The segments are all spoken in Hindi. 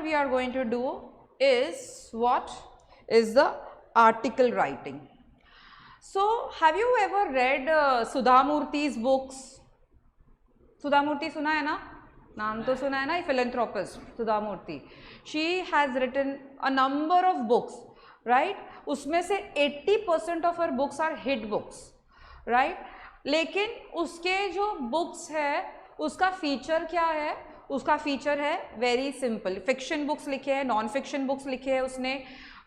we are going to do is what is the article writing. So have you ever read Sudha Murthy's books? Sudha Murthy सुना है ना, नाम तो सुना है ना, philanthropist Sudha Murthy. She has written a number of books, right? उसमें से 80% of her books are hit books, right? लेकिन उसके जो books है उसका फीचर क्या है? उसका फीचर है वेरी सिंपल. फिक्शन बुक्स लिखे हैं, नॉन फिक्शन बुक्स लिखे हैं उसने.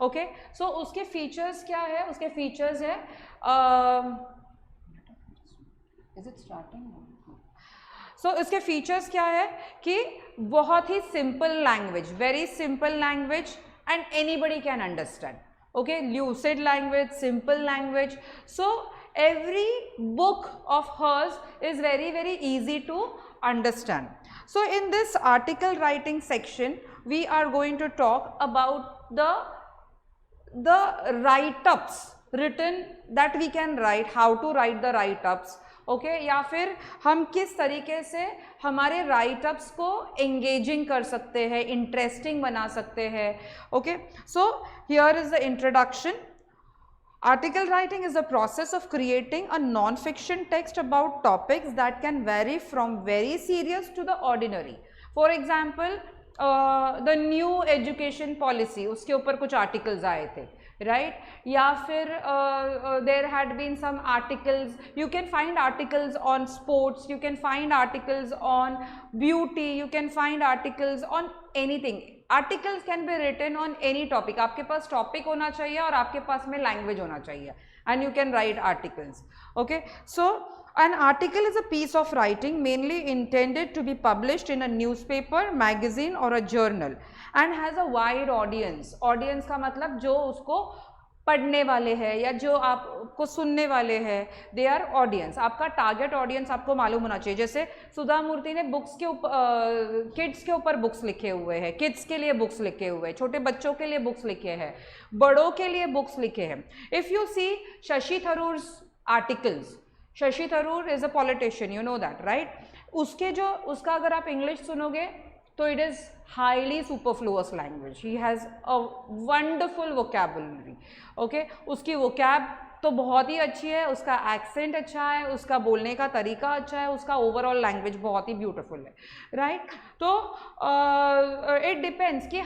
ओके, सो उसके फीचर्स क्या है? उसके फीचर्स है इज इट स्टार्टिंग? सो इसके फीचर्स क्या है कि बहुत ही simple language, very simple language and anybody can understand. Okay, lucid language, simple language. So every book of hers is very very easy to understand. So in this article writing section we are going to talk about the write-ups written that we can write, how to write the write-ups. Okay, या फिर हम किस तरीके से हमारे राइटअप्स को एंगेजिंग कर सकते हैं, इंटरेस्टिंग बना सकते हैं. Okay, so here is the introduction. Article writing is the process of creating a non-fiction text about topics that can vary from very serious to the ordinary. For example, the new education policy, उसके ऊपर कुछ articles आए थे, right? या फिर there had been some articles. You can find articles on sports, you can find articles on beauty, you can find articles on anything. Articles can be written on any topic. आपके पास topic होना चाहिए और आपके पास में language होना चाहिए, and you can write articles. Okay, so an article is a piece of writing mainly intended to be published in a newspaper, magazine or a journal and has a wide audience. Audience का मतलब जो उसको पढ़ने वाले हैं या जो आपको सुनने वाले हैं, दे आर ऑडियंस. आपका टारगेट ऑडियंस आपको मालूम होना चाहिए. जैसे सुधा मूर्ति ने बुक्स के ऊपर, किड्स के ऊपर बुक्स लिखे हुए हैं, किड्स के लिए बुक्स लिखे हुए हैं, छोटे बच्चों के लिए बुक्स लिखे हैं, बड़ों के लिए बुक्स लिखे हैं. If you see Shashi Tharoor's articles, Shashi Tharoor is a politician, you know that, right? उसका अगर आप इंग्लिश सुनोगे तो it is highly superfluous language. He has a wonderful vocabulary. Okay, उसकी vocab तो बहुत ही अच्छी है, उसका accent अच्छा है, उसका बोलने का तरीका अच्छा है, उसका overall language बहुत ही beautiful है, right? तो it depends कि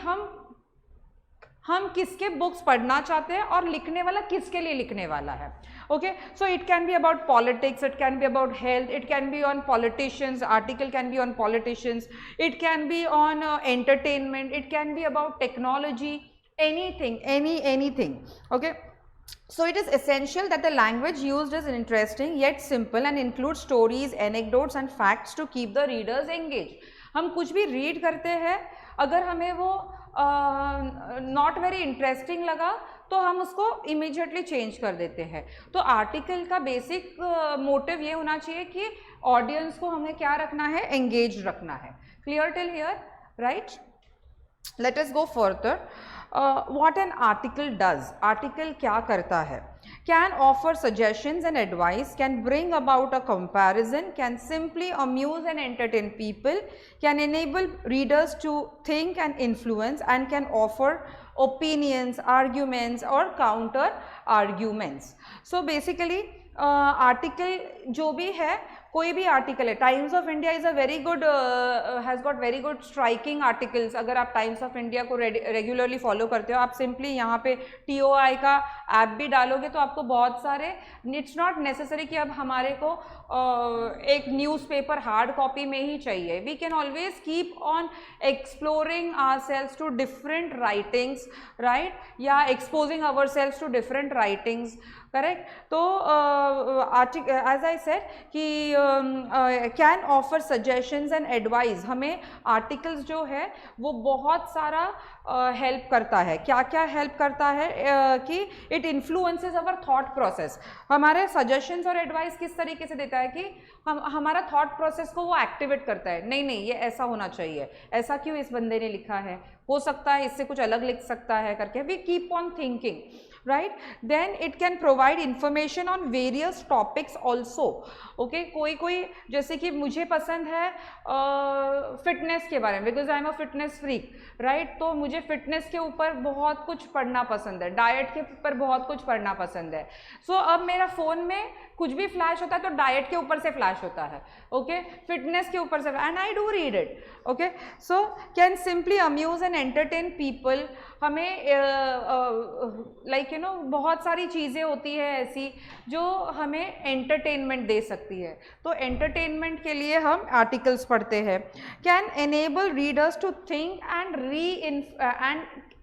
हम किसके बुक्स पढ़ना चाहते हैं और लिखने वाला किसके लिए लिखने वाला है. Okay, so it can be about politics, it can be about health, it can be on politicians, article can be on politicians, it can be on entertainment, it can be about technology, anything, anything. Okay, so it is essential that the language used is interesting yet simple and includes stories, anecdotes and facts to keep the readers engaged. हम कुछ भी रीड करते हैं, अगर हमें वो नॉट वेरी इंटरेस्टिंग लगा तो हम उसको इमीडिएटली चेंज कर देते हैं. तो आर्टिकल का बेसिक मोटिव ये होना चाहिए कि ऑडियंस को हमें क्या रखना है, एंगेज रखना है. Clear till here, right? Late us go further. What an article does. Article क्या करता है? Can offer suggestions and advice, can bring about a comparison, can simply amuse and entertain people, can enable readers to think and influence, and can offer opinions, arguments or counter arguments. So basically article जो भी है, कोई भी आर्टिकल है, times of India is a very good, has got very good striking articles. अगर आप टाइम्स ऑफ इंडिया को रेगुलरली फॉलो करते हो, आप सिंपली यहाँ पे TOI का ऐप भी डालोगे तो आपको बहुत सारे, इट्स नॉट नेसेसरी कि अब हमारे को एक न्यूज़पेपर हार्ड कॉपी में ही चाहिए. We can always keep on exploring ourselves to different writings, right? या exposing ourselves to different writings, correct? तो एज आई सेड कि can offer suggestions and advice. हमें आर्टिकल्स जो है वो बहुत सारा हेल्प करता है. क्या क्या हेल्प करता है? कि it influences our thought process. हमारे सजेशंस और एडवाइस किस तरीके से देता है कि हमारा थॉट प्रोसेस को वो एक्टिवेट करता है. नहीं ये ऐसा होना चाहिए, ऐसा क्यों इस बंदे ने लिखा है, हो सकता है इससे कुछ अलग लिख सकता है करके. We keep on thinking, right? Then it can provide information on various topics also. Okay, कोई जैसे कि मुझे पसंद है फिटनेस के बारे में, because I am a fitness freak, right? तो मुझे फिटनेस के ऊपर बहुत कुछ पढ़ना पसंद है, डाइट के ऊपर बहुत कुछ पढ़ना पसंद है. सो अब मेरा फ़ोन में कुछ भी फ्लैश होता है तो डाइट के ऊपर से फ्लैश होता है, ओके, फिटनेस के ऊपर से, and I do read it. Okay, so can simply amuse and entertain people. हमें लाइक यू नो बहुत सारी चीज़ें होती है ऐसी जो हमें एंटरटेनमेंट दे सकती है, तो एंटरटेनमेंट के लिए हम आर्टिकल्स पढ़ते हैं. Can enable readers to think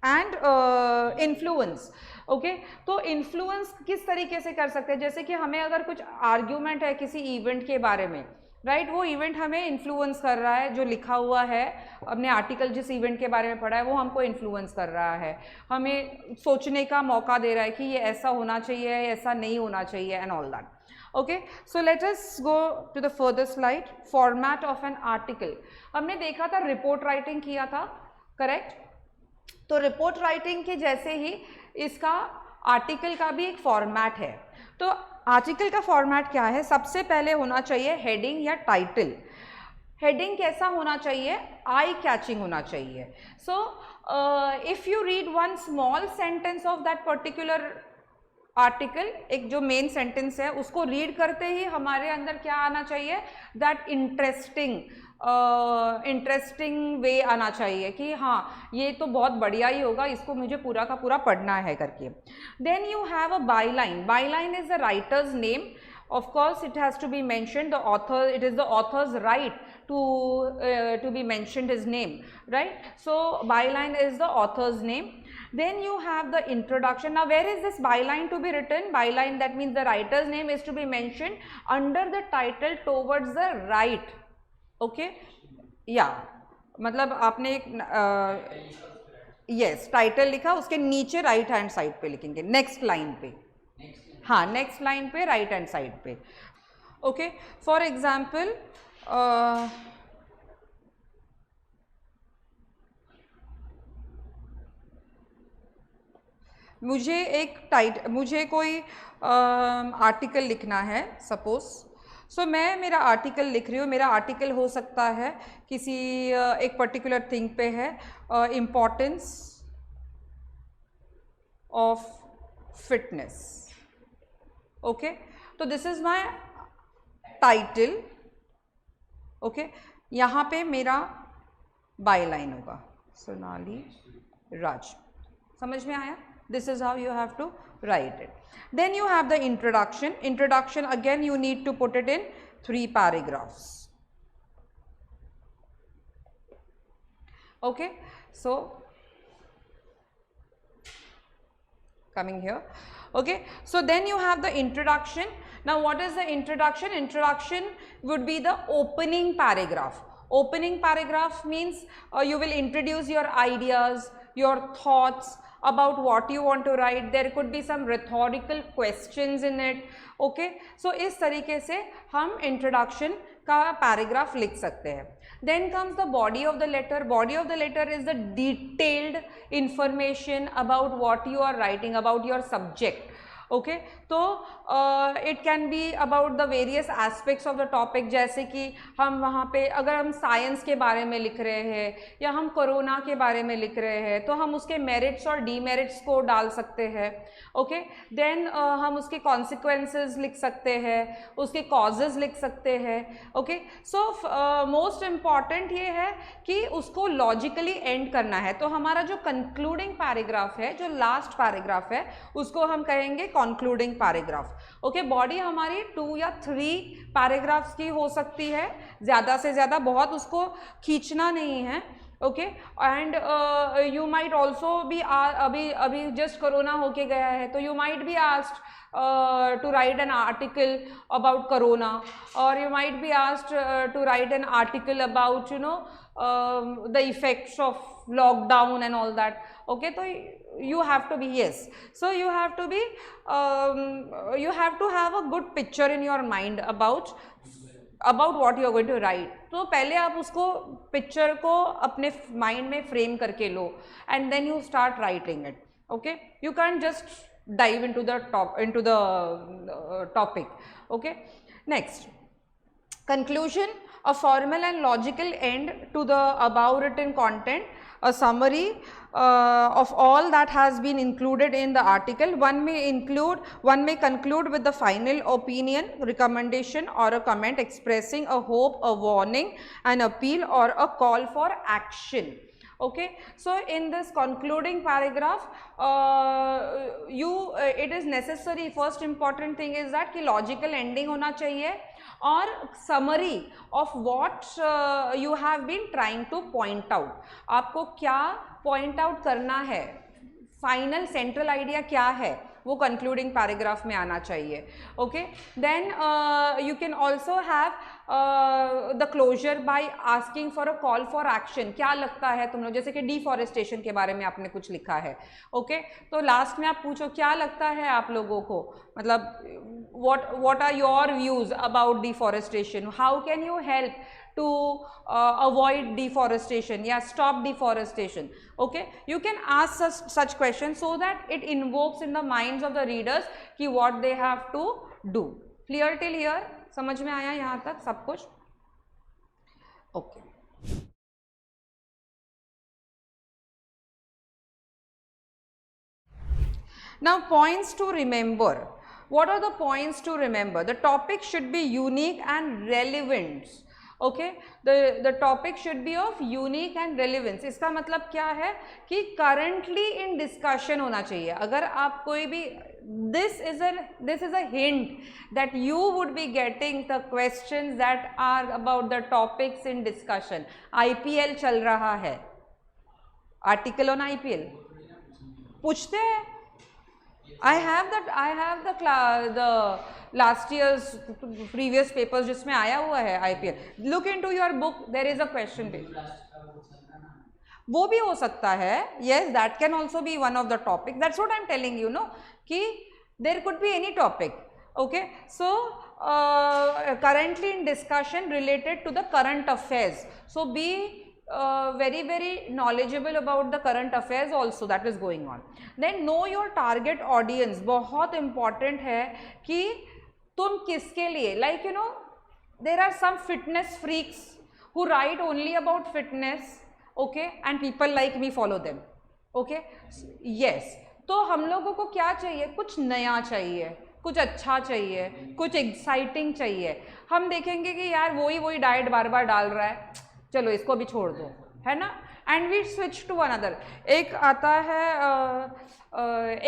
and influence. Okay, तो इन्फ्लुएंस किस तरीके से कर सकते हैं? जैसे कि हमें अगर कुछ आर्ग्यूमेंट है किसी इवेंट के बारे में, राइट, वो इवेंट हमें इन्फ्लुएंस कर रहा है, जो लिखा हुआ है, अपने आर्टिकल जिस इवेंट के बारे में पढ़ा है वो हमको इन्फ्लुएंस कर रहा है, हमें सोचने का मौका दे रहा है कि ये ऐसा होना चाहिए, ऐसा नहीं होना चाहिए, and all that. Okay, so let us go to the further slide. Format of an article. हमने देखा था, रिपोर्ट राइटिंग किया था, करेक्ट? तो रिपोर्ट राइटिंग के जैसे ही इसका आर्टिकल का भी एक फॉर्मेट है. तो आर्टिकल का फॉर्मेट क्या है? सबसे पहले होना चाहिए हेडिंग या टाइटल. हेडिंग कैसा होना चाहिए? आई कैचिंग होना चाहिए. So if you read one small sentence of that particular article, एक जो मेन सेंटेंस है उसको रीड करते ही हमारे अंदर क्या आना चाहिए? दैट इंटरेस्टिंग वे आना चाहिए कि हाँ ये तो बहुत बढ़िया ही होगा, इसको मुझे पूरा का पूरा पढ़ना है करके. Then you have a byline. Byline is the writer's name. Of course it has to be mentioned, the author, it is the author's right to be mentioned his name, right? So byline is the author's name. Then you have the introduction. Now where is this byline to be written? Byline, that means the writer's name is to be mentioned under the title towards the right. Okay, yeah, मतलब आपने एक yes टाइटल लिखा, उसके नीचे राइट हैंड साइड पे लिखेंगे, नेक्स्ट लाइन पे, हाँ नेक्स्ट लाइन पे राइट हैंड साइड पे. ओके, फॉर एग्जाम्पल मुझे कोई आर्टिकल लिखना है सपोज. सो मैं मेरा आर्टिकल लिख रही हूँ. मेरा आर्टिकल हो सकता है किसी एक पर्टिकुलर थिंग पे है, इम्पोर्टेंस ऑफ फिटनेस. ओके, तो this is my title. Okay, यहाँ पे मेरा बायलाइन होगा सोनाली राज. समझ में आया? This is how you have to write it. Then you have the introduction. Introduction again you need to put it in 3 paragraphs. Okay, so coming here. Okay, so then you have the introduction. Now what is the introduction? Introduction would be the opening paragraph. Opening paragraph means you will introduce your ideas, your thoughts about what you want to write. There could be some rhetorical questions in it. Okay, so इस तरीके से हम introduction का paragraph लिख सकते हैं. Then comes the body of the letter. Body of the letter is the detailed information about what you are writing, about your subject. Okay, तो it can be about the various aspects of the topic. जैसे कि हम वहाँ पे अगर हम साइंस के बारे में लिख रहे हैं या हम कोरोना के बारे में लिख रहे हैं तो हम उसके मेरिट्स और डीमेरिट्स को डाल सकते हैं. ओके, देन हम उसके कॉन्सिक्वेंसेस लिख सकते हैं, उसके कॉजेज़ लिख सकते हैं. ओके, सो मोस्ट इम्पॉर्टेंट ये है कि उसको लॉजिकली एंड करना है. तो हमारा जो कंक्लूडिंग पैराग्राफ है, जो लास्ट पैराग्राफ है, उसको हम कहेंगे कंक्लूडिंग पैराग्राफ. ओके, बॉडी हमारी 2 या 3 पैराग्राफ्स की हो सकती है, ज़्यादा से ज़्यादा, बहुत उसको खींचना नहीं है. Okay, and you might also be अभी जस्ट कोरोना होके गया है तो you might be asked to write an article about corona, or you might be asked to write an article about the effects of lockdown and all that. Okay, so you have to be, yes, so you have to be you have to have a good picture in your mind about what you are going to write. तो पहले आप उसको पिक्चर को अपने माइंड में फ्रेम करके लो and then you start writing it. Okay, you can't just dive into the topic. Okay, next, conclusion, a formal and logical end to the above written content, a summary of all that has been included in the article. One may conclude with the final opinion, recommendation or a comment expressing a hope, a warning, an appeal or a call for action. Okay, so in this concluding paragraph, it is necessary, first important thing is that कि logical ending होना चाहिए और summary of what you have been trying to point out. आपको क्या point out करना है, final central idea क्या है, वो concluding paragraph में आना चाहिए. Okay, then you can also have the closure by asking for a call for action. क्या लगता है तुम लोग, जैसे कि डिफॉरेस्टेशन के बारे में आपने कुछ लिखा है. ओके, तो लास्ट में आप पूछो क्या लगता है आप लोगों को, मतलब what are your views about deforestation, how can you help to avoid deforestation, yeah, stop deforestation. Okay, you can ask such questions so that it invokes in the minds of the readers कि what they have to do. Clear till here? समझ में आया यहाँ तक सब कुछ? Okay, now points to remember. What are the points to remember? The topic should be unique and relevant. Okay, the topic should be of unique and relevance. इसका मतलब क्या है कि currently in discussion होना चाहिए. अगर आप कोई भी, this is a hint that you would be getting the questions that are about the topics in discussion. IPL चल रहा है, article on IPL पूछते हैं. I have the last year's previous papers जिसमें आया हुआ है IPL. Look into your book, there is a question paper. वो भी हो सकता है. Yes, that can also be one of the topics. That's what I'm telling you, no, कि there could be any topic. Okay, so currently in discussion related to the current affairs. So be very knowledgeable about the current affairs also that is going on. Then know your target audience. बहुत important है कि तुम किसके लिए, like you know, there are some fitness freaks who write only about fitness. Okay, and people like me follow them. Okay, yes, तो हम लोगों को क्या चाहिए, कुछ नया चाहिए, कुछ अच्छा चाहिए, कुछ एक्साइटिंग चाहिए. हम देखेंगे कि यार वही डाइट बार बार डाल रहा है, चलो इसको भी छोड़ दो, है ना, and we switch to another. एक आता है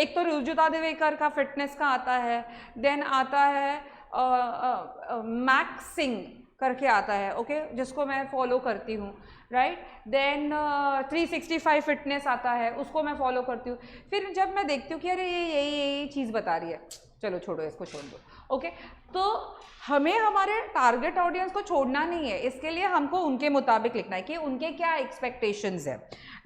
एक तो रुजुता दिवेकर का फिटनेस का आता है, देन आता है मैक्स सिंह करके आता है. ओके, जिसको मैं फॉलो करती हूँ, राइट. देन 365 फिटनेस आता है, उसको मैं फॉलो करती हूँ. फिर जब मैं देखती हूँ कि अरे ये यही चीज़ बता रही है, चलो छोड़ो, इसको छोड़ दो. ओके, तो हमें हमारे टारगेट ऑडियंस को छोड़ना नहीं है, इसके लिए हमको उनके मुताबिक लिखना है कि उनके क्या एक्सपेक्टेशंस है.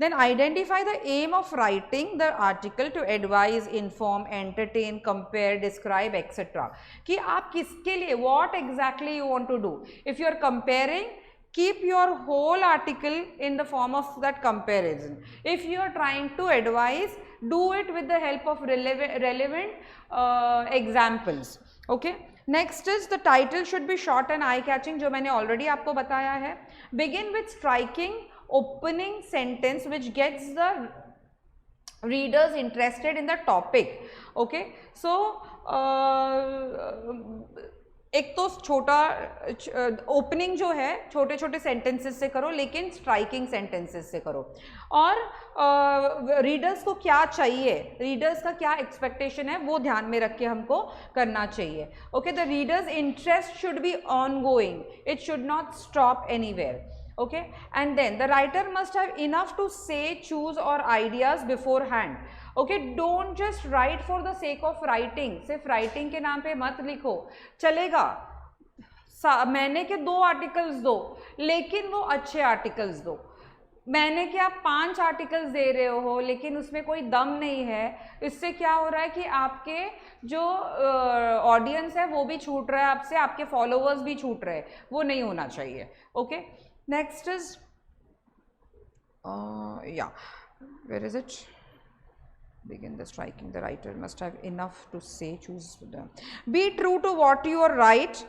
Then identify the aim of writing the article to advise, inform, entertain, compare, describe etcetera. कि आप किसके लिए, what exactly you want to do. If you are comparing, keep your whole article in the form of that comparison. If you are trying to advise, do it with the help of relevant examples. Okay, next is the title should be short and eye catching, जो मैंने already आपको बताया है. Begin with striking opening sentence which gets the readers interested in the topic. Okay, so एक तो छोटा ओपनिंग जो है छोटे छोटे सेंटेंसेस से करो, लेकिन स्ट्राइकिंग सेंटेंसेस से करो. और रीडर्स को क्या चाहिए, रीडर्स का क्या एक्सपेक्टेशन है, वो ध्यान में रख के हमको करना चाहिए. Okay, the readers interest should be on going, it should not stop anywhere. Okay, and then the writer must have enough to say, choose or ideas beforehand. Okay, don't just write for the sake of writing. सिर्फ writing के नाम पे मत लिखो, चलेगा. मैंने के 2 आर्टिकल्स दो, लेकिन वो अच्छे आर्टिकल्स दो. मैंने के आप 5 आर्टिकल्स दे रहे हो लेकिन उसमें कोई दम नहीं है. इससे क्या हो रहा है कि आपके जो ऑडियंस है वो भी छूट रहा है आपसे, आपके फॉलोअर्स भी छूट रहे हैं. वो नहीं होना चाहिए. Okay, next is yeah, where is it? begin the striking. The writer must have enough to say. Choose them. Be true to what you write.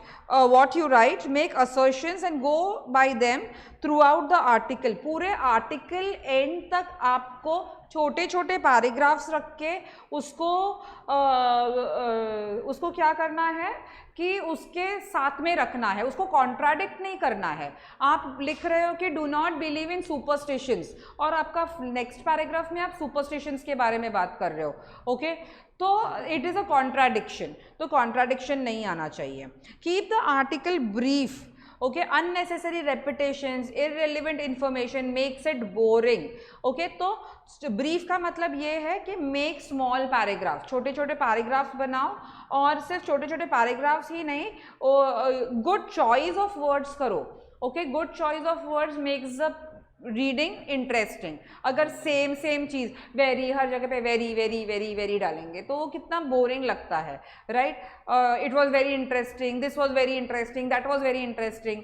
What you write. Make assertions and go by them throughout the article. पूरे article end तक आपको छोटे छोटे पैराग्राफ्स रख के उसको क्या करना है कि उसके साथ में रखना है, उसको कॉन्ट्राडिक्ट नहीं करना है. आप लिख रहे हो कि do not believe in superstitions और आपका नेक्स्ट पैराग्राफ में आप सुपरस्टिशंस के बारे में बात कर रहे हो. ओके तो इट इज़ अ कॉन्ट्राडिक्शन, तो कॉन्ट्राडिक्शन नहीं आना चाहिए. Keep the article brief. Okay unnecessary repetitions, irrelevant information makes it boring. Okay तो ब्रीफ का मतलब ये है कि मेक स्मॉल पैराग्राफ, छोटे छोटे पैराग्राफ्स बनाओ और सिर्फ छोटे छोटे पैराग्राफ्स ही नहीं, गुड चॉइस ऑफ वर्ड्स करो. Okay good choice of words makes the reading interesting. अगर सेम चीज़ वेरी हर जगह पे वेरी वेरी वेरी वेरी डालेंगे तो वो कितना बोरिंग लगता है, right. It was very interesting, this was very interesting, that was very interesting,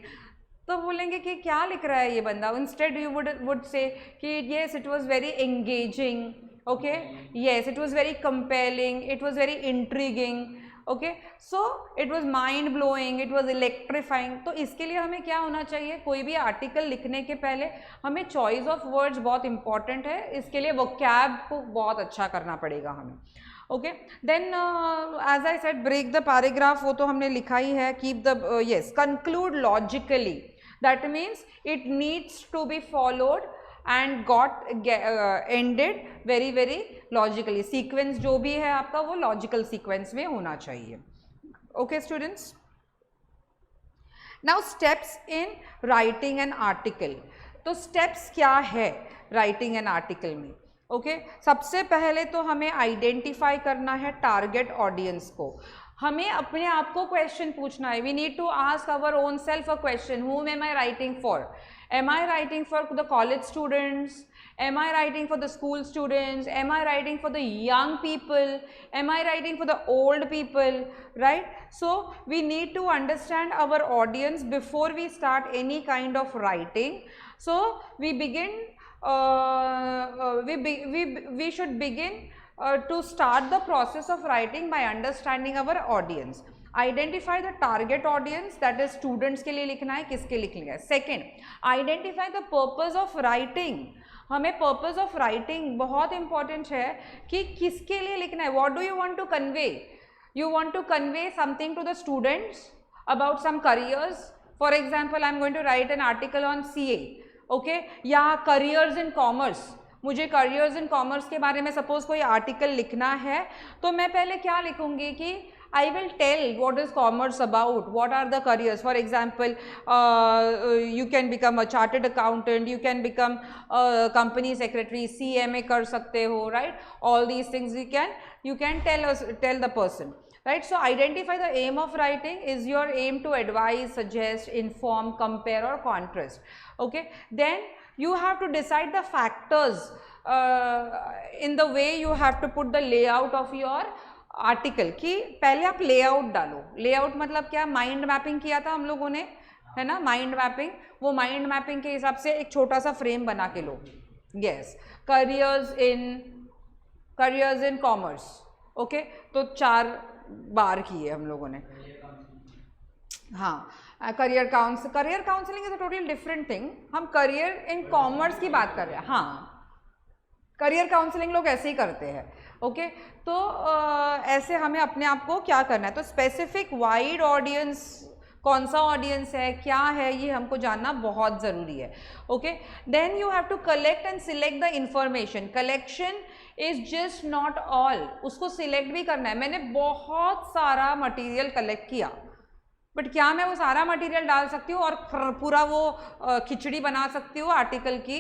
तो बोलेंगे कि क्या लिख रहा है ये बंदा. इंस्टेड यू वुड से कि yes it was very engaging. Okay yes it was very compelling, it was very intriguing. Okay so it was mind blowing, it was electrifying. तो इसके लिए हमें क्या होना चाहिए, कोई भी आर्टिकल लिखने के पहले हमें चॉइस ऑफ वर्ड्स बहुत इंपॉर्टेंट है. इसके लिए वोकैब को बहुत अच्छा करना पड़ेगा हमें. Okay then as I said break the paragraph, वो तो हमने लिखा ही है. Keep the yes conclude logically, that means it needs to be followed and got ended very very logically. Sequence जो भी है आपका वो लॉजिकल सीक्वेंस में होना चाहिए. Okay students, now steps in writing an article. तो स्टेप्स क्या है राइटिंग एन आर्टिकल में. ओके सबसे पहले तो हमें आइडेंटिफाई करना है टारगेट ऑडियंस को. हमें अपने आप को क्वेश्चन पूछना है. We need to ask our own self a question, whom am I writing for? Am I writing for the college students? Am I writing for the school students? Am I writing for the young people? Am I writing for the old people? Right? So we need to understand our audience before we start any kind of writing. So we begin. We should begin to start the process of writing by understanding our audience. Identify the target audience, that is students के लिए लिखना है, किसके लिखना है. Second identify the purpose of writing. हमें पर्पज ऑफ राइटिंग बहुत इंपॉर्टेंट है कि किसके लिए लिखना है. What do you want to convey. You want to convey something to the students about some careers. For example I am going to write an article on CA. Okay या करियर्स इन कॉमर्स. मुझे करियर्स इन कॉमर्स के बारे में सपोज कोई आर्टिकल लिखना है तो मैं पहले क्या लिखूंगी कि I will tell what is commerce about, what are the careers. For example, you can become a chartered accountant, you can become a company secretary, CMA कर सकते हो, right? All these things you can tell the person, right? So identify the aim of writing. Is your aim to advise, suggest, inform, compare or contrast? Okay, then you have to decide the factors in the way you have to put the layout of your article. कि पहले आप लेआउट डालो. लेआउट मतलब क्या, माइंड मैपिंग किया था हम लोगों ने, है ना, माइंड मैपिंग. वो माइंड मैपिंग के हिसाब से एक छोटा सा फ्रेम बना के लो. Yes careers in commerce. Okay तो 4 बार किए हम लोगों ने. हाँ career counselling is a totally different thing. हम करियर इन कॉमर्स की बात कर रहे हैं. हाँ करियर काउंसलिंग लोग ऐसे ही करते हैं. ओके तो ऐसे हमें अपने आप को क्या करना है, तो स्पेसिफिक वाइड ऑडियंस, कौन सा ऑडियंस है, क्या है, ये हमको जानना बहुत ज़रूरी है. Okay then you have to collect and select the information. Collection is just not all, उसको सिलेक्ट भी करना है. मैंने बहुत सारा मटेरियल कलेक्ट किया बट क्या मैं वो सारा मटेरियल डाल सकती हूँ और पूरा वो खिचड़ी बना सकती हूँ आर्टिकल की?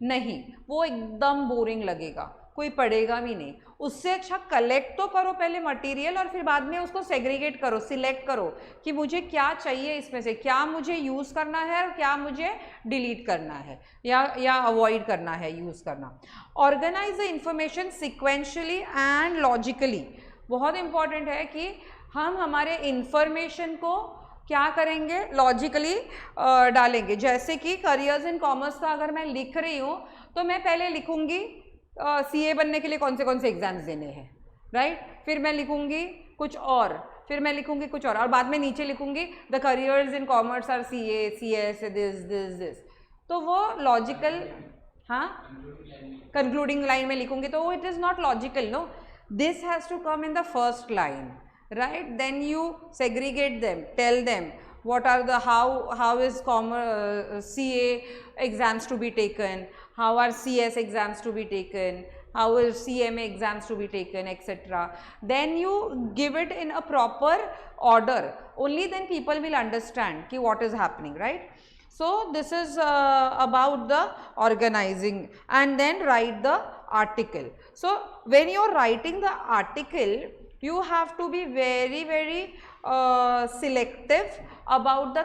नहीं, वो एकदम बोरिंग लगेगा, कोई पढ़ेगा भी नहीं. उससे अच्छा कलेक्ट तो करो पहले मटेरियल और फिर बाद में उसको सेग्रीगेट करो, सिलेक्ट करो कि मुझे क्या चाहिए इसमें से, क्या मुझे यूज़ करना है और क्या मुझे डिलीट करना है या अवॉइड करना है यूज़ करना. Organise the information sequentially and logically. बहुत इंपॉर्टेंट है कि हम हमारे इंफॉर्मेशन को क्या करेंगे, लॉजिकली डालेंगे. जैसे कि करियर्स इन कॉमर्स का अगर मैं लिख रही हूँ तो मैं पहले लिखूँगी CA बनने के लिए कौन से एग्जाम्स देने हैं, राइट? फिर मैं लिखूंगी कुछ और, फिर मैं लिखूंगी कुछ और बाद में नीचे लिखूंगी the careers in commerce are CA, CS, this. तो वो लॉजिकल, हाँ, कंक्लूडिंग लाइन में लिखूंगी तो it is not logical, no, this has to come in the first line, right? Then you segregate them, tell them what are the how is CA exams to be taken, how are CS exams to be taken, how is CMA exams to be taken, etc. Then you give it in a proper order, only then people will understand ki what is happening, right? So this is about the organizing, and then write the article. So when you are writing the article, you have to be very selective about the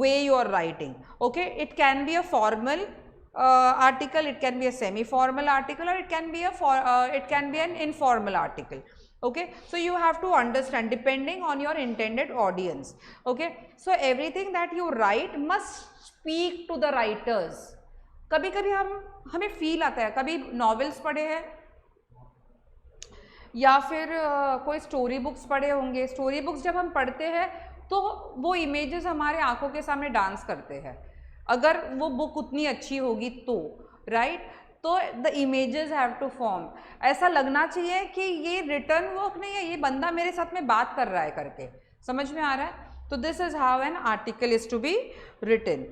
way you are writing, okay? It can be a formal article, it can be a semi-formal article, or it can be an informal article, okay? So you have to understand depending on your intended audience, okay? So everything that you write must speak to the writers. कभी कभी हमें फील आता है, कभी नॉवेल्स पढ़े हैं या फिर कोई स्टोरी बुक्स पढ़े होंगे, स्टोरी बुक्स जब हम पढ़ते हैं तो वो इमेजेस हमारे आंखों के सामने डांस करते हैं, अगर वो बुक उतनी अच्छी होगी तो, राइट? तो the images have to form, ऐसा लगना चाहिए कि ये रिटर्न वर्क नहीं है, ये बंदा मेरे साथ में बात कर रहा है करके, समझ में आ रहा है? तो this is how an article is to be written.